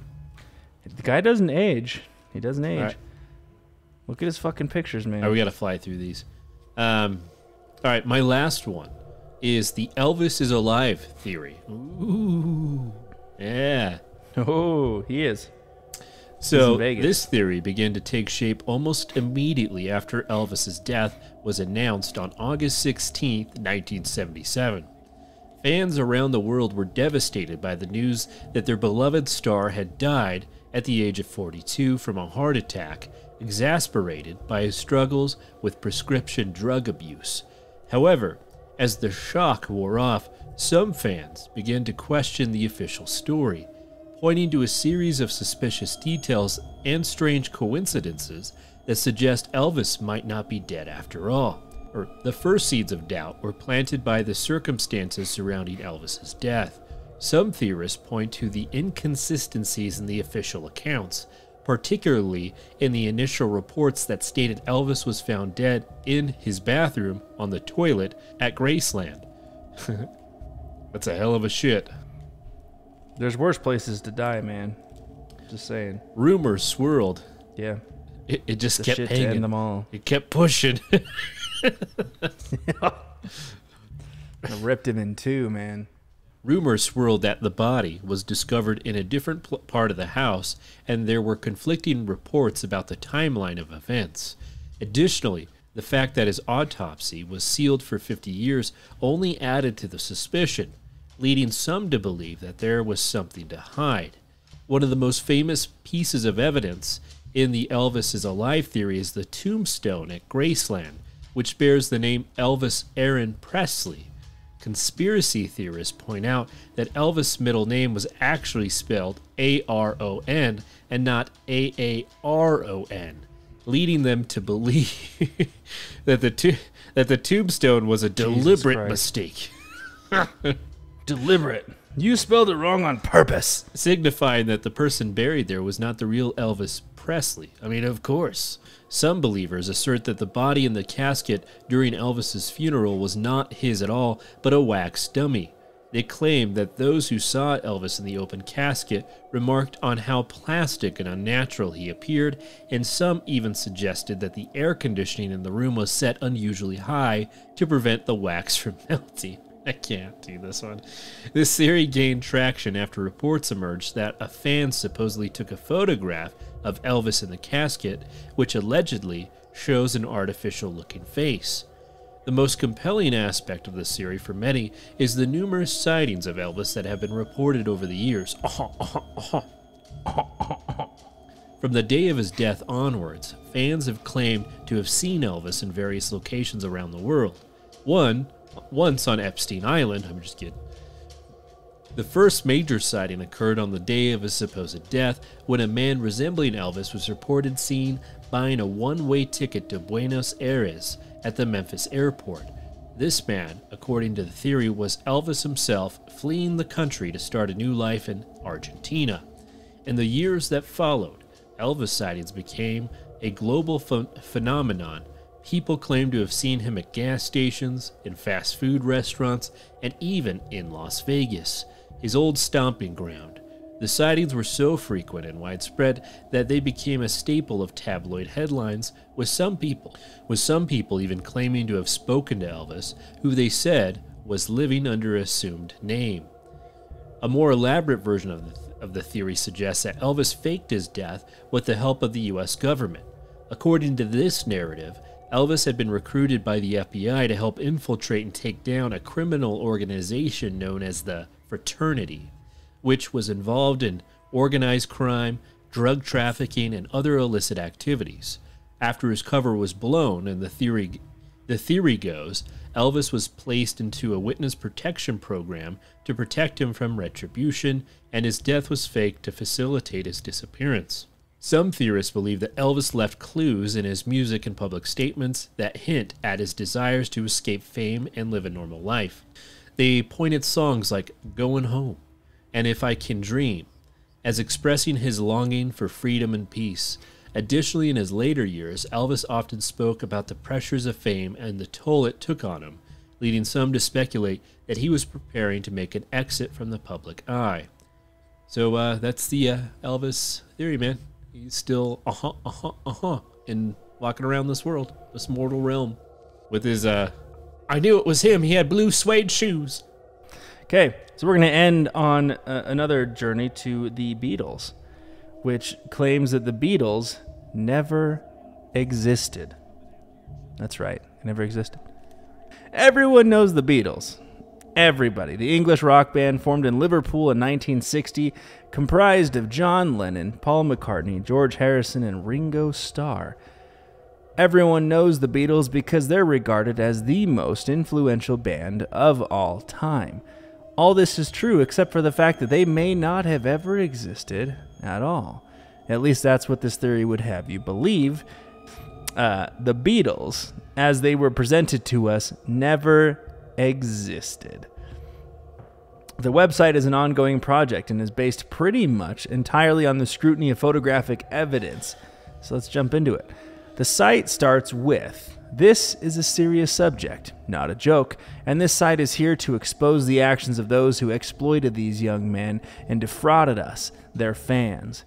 The guy doesn't age. He doesn't age. Right. Look at his fucking pictures, man. All right, we got to fly through these. All right, my last one is the Elvis is alive theory. Ooh. Yeah. Oh, he is. So this theory began to take shape almost immediately after Elvis's death was announced on August 16th, 1977. Fans around the world were devastated by the news that their beloved star had died at the age of 42 from a heart attack, exasperated by his struggles with prescription drug abuse. However, as the shock wore off, some fans began to question the official story, pointing to a series of suspicious details and strange coincidences that suggest Elvis might not be dead after all. The first seeds of doubt were planted by the circumstances surrounding Elvis's death. Some theorists point to the inconsistencies in the official accounts, particularly in the initial reports that stated Elvis was found dead in his bathroom on the toilet at Graceland. That's a hell of a shit. There's worse places to die, man. Just saying. Rumors swirled. Yeah. It just The kept shit to hanging. end them all. It kept pushing. I ripped him in two, man. Rumors swirled that the body was discovered in a different part of the house, and there were conflicting reports about the timeline of events. Additionally, the fact that his autopsy was sealed for 50 years only added to the suspicion, leading some to believe that there was something to hide. One of the most famous pieces of evidence in the Elvis is alive theory is the tombstone at Graceland, which bears the name Elvis Aaron Presley. Conspiracy theorists point out that Elvis' middle name was actually spelled A-R-O-N and not A-A-R-O-N, leading them to believe that the tombstone was a deliberate mistake. Deliberate. You spelled it wrong on purpose. Signifying that the person buried there was not the real Elvis Presley. I mean, of course. Some believers assert that the body in the casket during Elvis's funeral was not his at all, but a wax dummy. They claim that those who saw Elvis in the open casket remarked on how plastic and unnatural he appeared, and some even suggested that the air conditioning in the room was set unusually high to prevent the wax from melting. I can't do this one. This theory gained traction after reports emerged that a fan supposedly took a photograph of Elvis in the casket, which allegedly shows an artificial-looking face. The most compelling aspect of this theory for many is the numerous sightings of Elvis that have been reported over the years. From the day of his death onwards, fans have claimed to have seen Elvis in various locations around the world. Once on Epstein Island. I'm just kidding. The first major sighting occurred on the day of his supposed death, when a man resembling Elvis was reported seen buying a one-way ticket to Buenos Aires at the Memphis airport. This man, according to the theory, was Elvis himself fleeing the country to start a new life in Argentina. In the years that followed, Elvis sightings became a global phenomenon. People claim to have seen him at gas stations, in fast food restaurants, and even in Las Vegas, his old stomping ground. The sightings were so frequent and widespread that they became a staple of tabloid headlines, with some people even claiming to have spoken to Elvis, who they said was living under an assumed name. A more elaborate version of the theory suggests that Elvis faked his death with the help of the U.S. government. According to this narrative, Elvis had been recruited by the FBI to help infiltrate and take down a criminal organization known as the Fraternity, which was involved in organized crime, drug trafficking, and other illicit activities. After his cover was blown, and the theory goes, Elvis was placed into a witness protection program to protect him from retribution, and his death was faked to facilitate his disappearance. Some theorists believe that Elvis left clues in his music and public statements that hint at his desires to escape fame and live a normal life. They pointed songs like Going Home and If I Can Dream as expressing his longing for freedom and peace. Additionally, in his later years, Elvis often spoke about the pressures of fame and the toll it took on him, leading some to speculate that he was preparing to make an exit from the public eye. So that's the Elvis theory, man. He's still and walking around this world, this mortal realm, with his I knew it was him. He had blue suede shoes. Okay, so we're going to end on another journey to the Beatles, which claims that the Beatles never existed. That's right, they never existed. Everyone knows the Beatles. Everybody. The English rock band formed in Liverpool in 1960, comprised of John Lennon, Paul McCartney, George Harrison, and Ringo Starr. Everyone knows the Beatles because they're regarded as the most influential band of all time. All this is true except for the fact that they may not have ever existed at all. At least that's what this theory would have you believe. The Beatles, as they were presented to us, never existed. The website is an ongoing project and is based pretty much entirely on the scrutiny of photographic evidence. So let's jump into it. The site starts with This is a serious subject, not a joke, and this site is here to expose the actions of those who exploited these young men and defrauded us, their fans.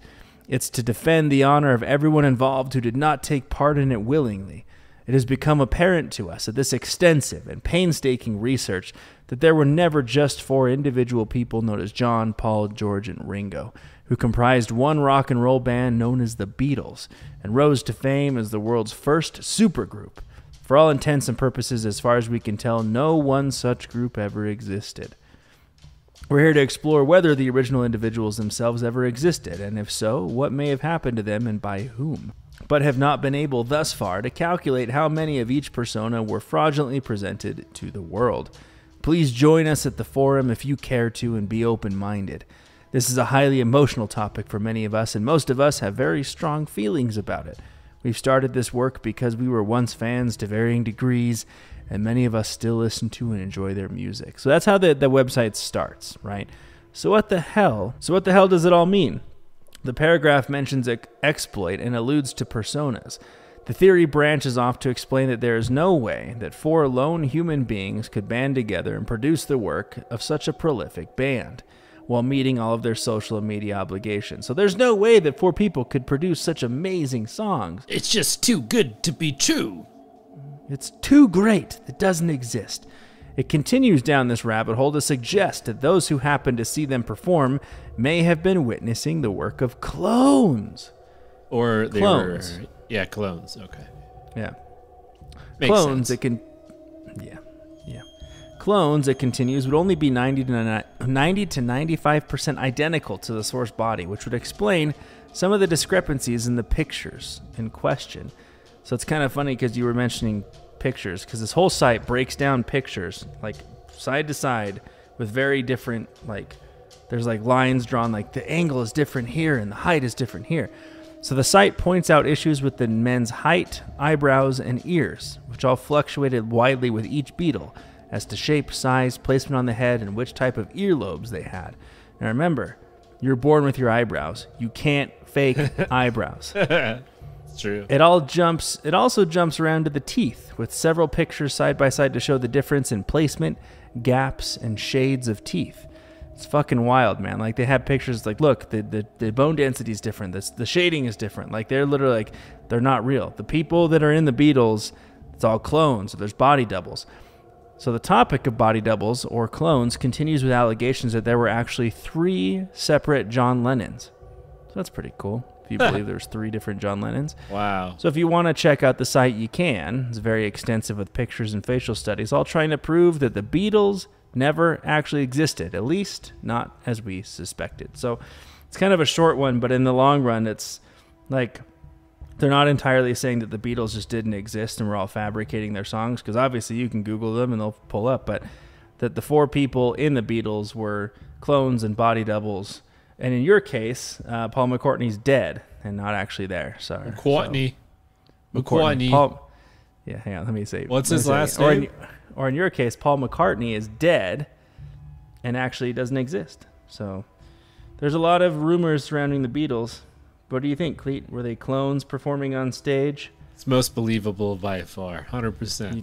It's to defend the honor of everyone involved who did not take part in it willingly. It has become apparent to us that this extensive and painstaking research that there were never just 4 individual people known as John, Paul, George, and Ringo, who comprised one rock and roll band known as the Beatles, and rose to fame as the world's first supergroup. For all intents and purposes, as far as we can tell, no one such group ever existed. We're here to explore whether the original individuals themselves ever existed, and if so, what may have happened to them and by whom, but have not been able thus far to calculate how many of each persona were fraudulently presented to the world. Please join us at the forum if you care to and be open-minded. This is a highly emotional topic for many of us, and most of us have very strong feelings about it. We've started this work because we were once fans to varying degrees, and many of us still listen to and enjoy their music. So that's how the website starts, right? So what the hell does it all mean? The paragraph mentions exploit and alludes to personas. The theory branches off to explain that there is no way that 4 lone human beings could band together and produce the work of such a prolific band while meeting all of their social and media obligations. So there's no way that 4 people could produce such amazing songs. It's just too good to be true. It's too great. It doesn't exist. It continues down this rabbit hole to suggest that those who happen to see them perform may have been witnessing the work of clones. Or they Clones. were... Yeah, clones. Okay. Yeah. Makes Clones, sense. Clones, it continues, would only be 90 to 95% identical to the source body, which would explain some of the discrepancies in the pictures in question. So it's kind of funny because you were mentioning pictures, because this whole site breaks down pictures, like side to side, with very different, like, there's like lines drawn, like the angle is different here and the height is different here. So the site points out issues with the men's height, eyebrows, and ears, which all fluctuated widely with each Beatle, as to shape, size, placement on the head, and which type of earlobes they had. Now remember, you're born with your eyebrows. You can't fake eyebrows. It's true. It also jumps around to the teeth, with several pictures side by side to show the difference in placement, gaps, and shades of teeth. It's fucking wild, man. Like, they have pictures like, look, the bone density is different. The shading is different. Like, they're literally like, they're not real. The people that are in the Beatles, it's all clones. So there's body doubles. So the topic of body doubles or clones continues with allegations that there were actually 3 separate John Lennons. So that's pretty cool, if you believe there's 3 different John Lennons. Wow. So if you want to check out the site, you can. It's very extensive with pictures and facial studies, all trying to prove that the Beatles never actually existed, at least not as we suspected. So it's kind of a short one, but in the long run, it's like, they're not entirely saying that the Beatles just didn't exist and we're all fabricating their songs, because obviously you can Google them and they'll pull up, but that the 4 people in the Beatles were clones and body doubles. And in your case, Paul McCartney's dead and not actually there. Sorry. McCartney. Paul, yeah, hang on, let me say. What's his last name? Or in your case, Paul McCartney is dead and actually doesn't exist. So there's a lot of rumors surrounding the Beatles. What do you think, Cleet? Were they clones performing on stage? It's most believable by far, 100%.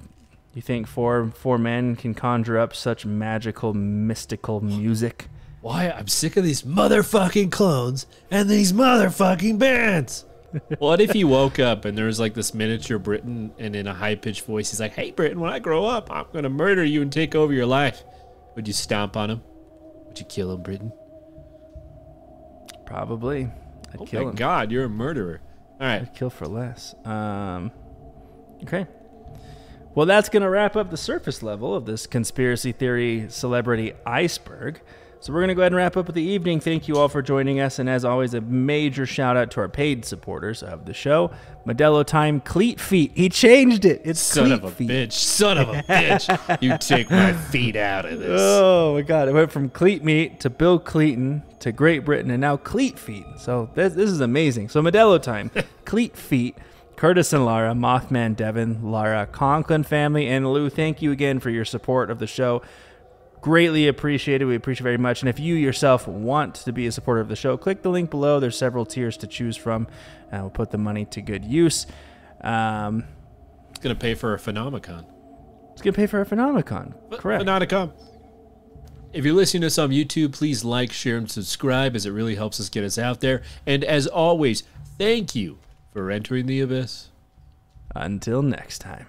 You think four men can conjure up such magical, mystical music? Why? I'm sick of these motherfucking clones and these motherfucking bands. What if he woke up and there was like this miniature Britain, and in a high-pitched voice, he's like, hey, Britain, when I grow up, I'm going to murder you and take over your life. Would you stomp on him? Would you kill him, Britain? Probably. I'd kill him. Oh my God, you're a murderer. All right. I'd kill for less. Okay. Well, that's going to wrap up the surface level of this conspiracy theory celebrity iceberg. So we're going to go ahead and wrap up with the evening. Thank you all for joining us. And as always, a major shout out to our paid supporters of the show. Modelo Time Cleat Feet. He changed it. It's Son Cleat of a Feet. bitch. Son of a bitch. You take my feet out of this. Oh, my God. It went from Cleat Meat to Bill Cleaton to Great Britain and now Cleat Feet. So this is amazing. So Modelo Time, Cleat Feet, Curtis and Lara, Mothman Devin, Lara, Conklin family, and Lou, thank you again for your support of the show. Greatly appreciated. We appreciate it very much. And if you yourself want to be a supporter of the show, click the link below. There's several tiers to choose from. We'll put the money to good use. It's going to pay for a Phenomicon. It's going to pay for a Phenomenon. Correct. Phenomenon. If you're listening to us on YouTube, please like, share, and subscribe, as it really helps us get us out there. And as always, thank you for entering the abyss. Until next time.